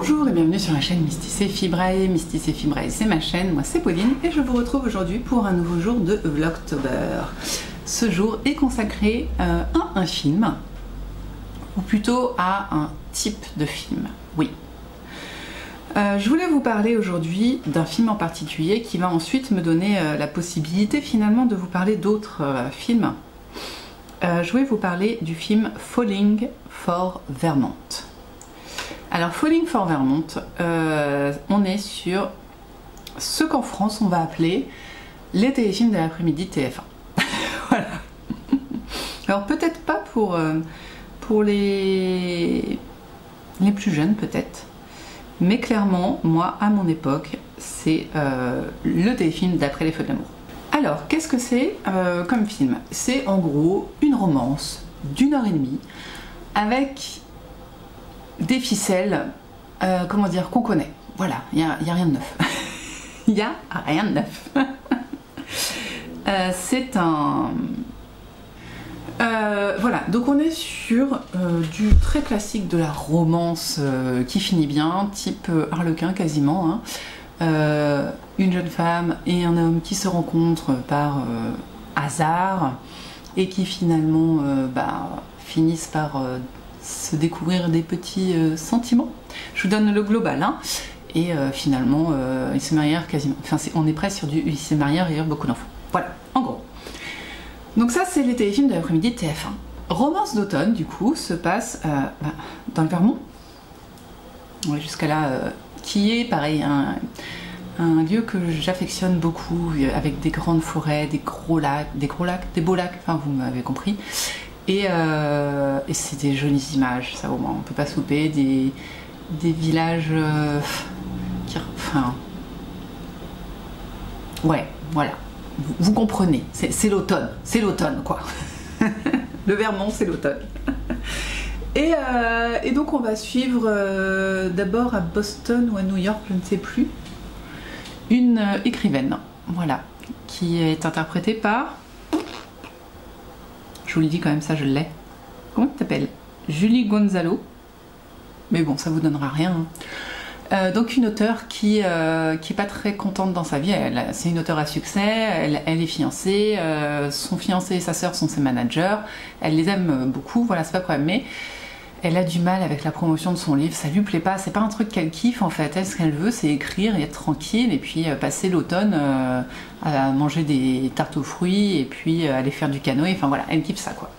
Bonjour et bienvenue sur la chaîne Mystis et Fibrae. Mystis et Fibrae, c'est ma chaîne, moi c'est Pauline et je vous retrouve aujourd'hui pour un nouveau jour de Vlogtober. Ce jour est consacré à un film, ou plutôt à un type de film, oui. Je voulais vous parler aujourd'hui d'un film en particulier qui va ensuite me donner la possibilité finalement de vous parler d'autres films. Je voulais vous parler du film Falling for Vermont. Alors Falling for Vermont, on est sur ce qu'en France on va appeler les téléfilms de l'après-midi TF1. Voilà. Alors peut-être pas pour les plus jeunes peut-être, mais clairement moi à mon époque c'est le téléfilm d'après les feux de l'amour. Alors qu'est-ce que c'est comme film? C'est en gros une romance d'1h30 avec des ficelles, comment dire, qu'on connaît. Voilà, il n'y a rien de neuf. Il n'y a rien de neuf. C'est un... voilà, donc on est sur du très classique de la romance qui finit bien, type Harlequin quasiment. Hein. Une jeune femme et un homme qui se rencontrent par hasard et qui finalement finissent par... se découvrir des petits sentiments. Je vous donne le global, hein. Et finalement, ils se marièrent quasiment. Enfin, on est presque sur du. Ils se marièrent et eurent beaucoup d'enfants. Voilà, en gros. Donc, ça, c'est les téléfilms de l'après-midi de TF1. Romance d'automne, du coup, se passe dans le Vermont. Ouais, jusqu'à là, qui est pareil, un lieu que j'affectionne beaucoup, avec des grandes forêts, des beaux lacs, enfin, vous m'avez compris. Et c'est des jolies images, ça au moins, on peut pas se louper, des villages enfin... Ouais, voilà, vous comprenez, c'est l'automne quoi. Le Vermont, c'est l'automne. Et donc on va suivre d'abord à Boston ou à New York, je ne sais plus, une écrivaine, voilà, qui est interprétée par... Je vous le dis quand même, ça je l'ai. Comment tu t'appelles? Julie Gonzalo. Mais bon, ça vous donnera rien. Hein. Donc une auteure qui est pas très contente dans sa vie. C'est une auteure à succès, elle est fiancée, son fiancé et sa sœur sont ses managers. Elle les aime beaucoup, voilà, c'est pas le problème. Mais elle a du mal avec la promotion de son livre, ça lui plaît pas. C'est pas un truc qu'elle kiffe en fait. Elle, ce qu'elle veut, c'est écrire et être tranquille et puis passer l'automne à manger des tartes aux fruits et puis aller faire du canoë. Enfin voilà, elle kiffe ça quoi.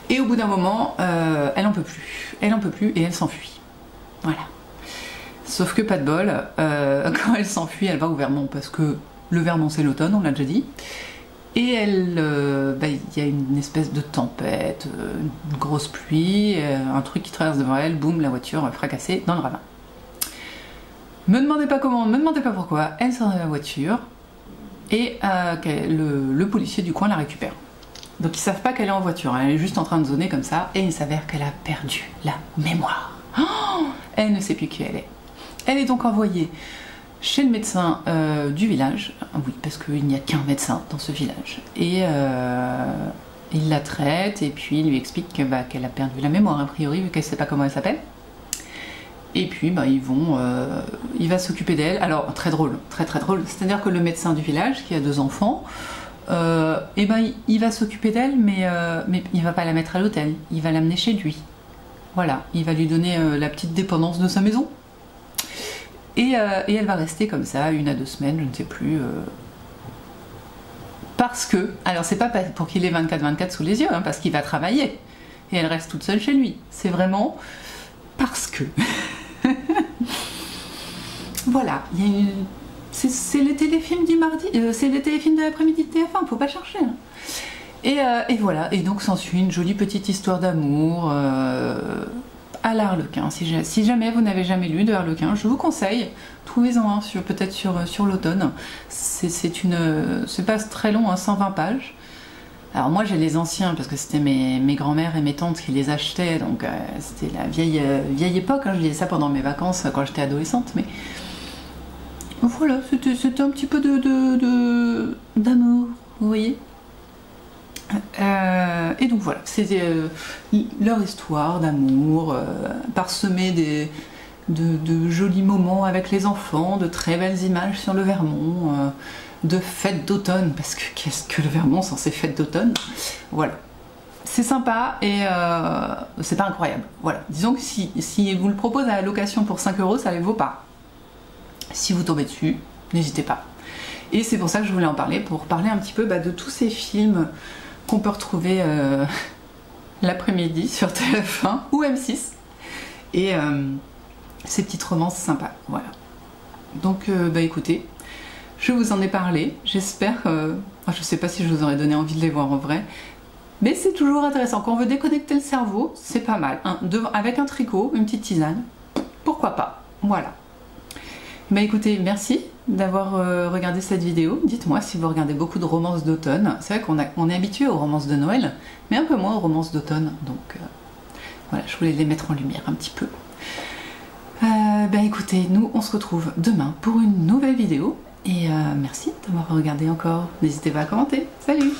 Et au bout d'un moment, elle en peut plus. Elle en peut plus et elle s'enfuit. Voilà. Sauf que pas de bol, quand elle s'enfuit, elle va au Vermont parce que le Vermont c'est l'automne, on l'a déjà dit. Et elle, y a une espèce de tempête, une grosse pluie, un truc qui traverse devant elle, boum, la voiture fracassée dans le ravin. Me demandez pas comment, me demandez pas pourquoi, elle sort de la voiture et le policier du coin la récupère. Donc ils savent pas qu'elle est en voiture, elle est juste en train de zoner comme ça et il s'avère qu'elle a perdu la mémoire. Oh, elle ne sait plus qui elle est. Elle est donc envoyée chez le médecin du village, oui, parce qu'il n'y a qu'un médecin dans ce village. Et il la traite et puis il lui explique qu'elle a perdu la mémoire a priori, vu qu'elle ne sait pas comment elle s'appelle. Et puis il va s'occuper d'elle. Alors très drôle, très drôle. C'est-à-dire que le médecin du village, qui a 2 enfants, il va s'occuper d'elle, mais il va pas la mettre à l'hôtel, il va l'amener chez lui. Voilà, il va lui donner la petite dépendance de sa maison. Et elle va rester comme ça 1 à 2 semaines, je ne sais plus. Parce que, alors c'est pas pour qu'il ait 24/24 sous les yeux, hein, parce qu'il va travailler. Et elle reste toute seule chez lui. C'est vraiment parce que. Voilà, c'est les téléfilms du mardi, c'est les téléfilms de l'après-midi de TF1, faut pas chercher. Hein. Et voilà, et donc s'ensuit une jolie petite histoire d'amour. À l'Harlequin. Si jamais vous n'avez jamais lu de Harlequin, je vous conseille, trouvez-en un peut-être sur l'automne. C'est pas très long, hein, 120 pages. Alors moi j'ai les anciens parce que c'était mes grands-mères et mes tantes qui les achetaient, donc c'était la vieille époque, hein, je lisais ça pendant mes vacances quand j'étais adolescente, mais voilà, c'était un petit peu d'amour, vous voyez. Et donc voilà, c'est leur histoire d'amour, parsemée de jolis moments avec les enfants, de très belles images sur le Vermont, de fêtes d'automne, parce que qu'est-ce que le Vermont sans ses fêtes d'automne? Voilà. C'est sympa et c'est pas incroyable. Voilà. Disons que si vous le proposez à la location pour 5 €, ça ne les vaut pas. Si vous tombez dessus, n'hésitez pas. Et c'est pour ça que je voulais en parler, pour parler un petit peu de tous ces films qu'on peut retrouver l'après-midi sur TF1 ou M6. Et ces petites romances sympas. Voilà. Donc écoutez, je vous en ai parlé. J'espère... je sais pas si je vous aurais donné envie de les voir en vrai. Mais c'est toujours intéressant. Quand on veut déconnecter le cerveau, c'est pas mal. Avec un tricot, une petite tisane, pourquoi pas. Voilà. Écoutez, merci d'avoir regardé cette vidéo. Dites-moi si vous regardez beaucoup de romances d'automne. C'est vrai qu'on est habitué aux romances de Noël, mais un peu moins aux romances d'automne. Donc voilà, je voulais les mettre en lumière un petit peu. Écoutez, nous on se retrouve demain pour une nouvelle vidéo. Et merci d'avoir regardé encore. N'hésitez pas à commenter. Salut!